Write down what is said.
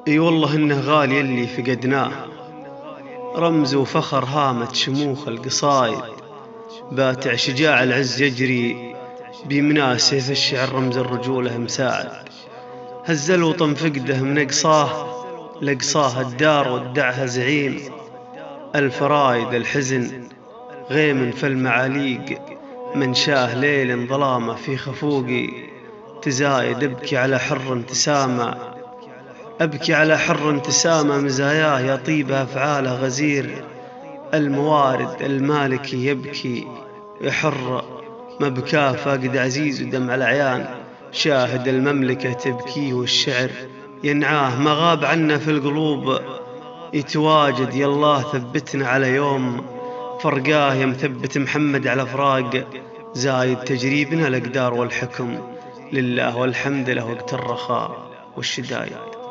اي والله انه غالي اللي فقدناه، رمز وفخر هامت شموخ القصايد، باتع شجاع العز يجري بيمناه سيف الشعر رمز الرجولة مساعد. هز الوطن فقده من لقصاه الدار ودعها زعيم، الفرايد الحزن غيم فالمعاليق، من شاه ليل ظلامة في خفوقي تزايد. أبكي على حر تسامى مزاياه يطيب أفعاله غزير، الموارد المالكي يبكي يحر مبكاه فاقد عزيز ودمع الأعيان، شاهد المملكة تبكيه والشعر ينعاه، ما غاب عنا في القلوب يتواجد. يالله ثبتنا على يوم فرقاه، يا مثبت محمد على فراق زايد تجريبنا الأقدار والحكم، لله والحمد له وقت الرخاء والشدايد.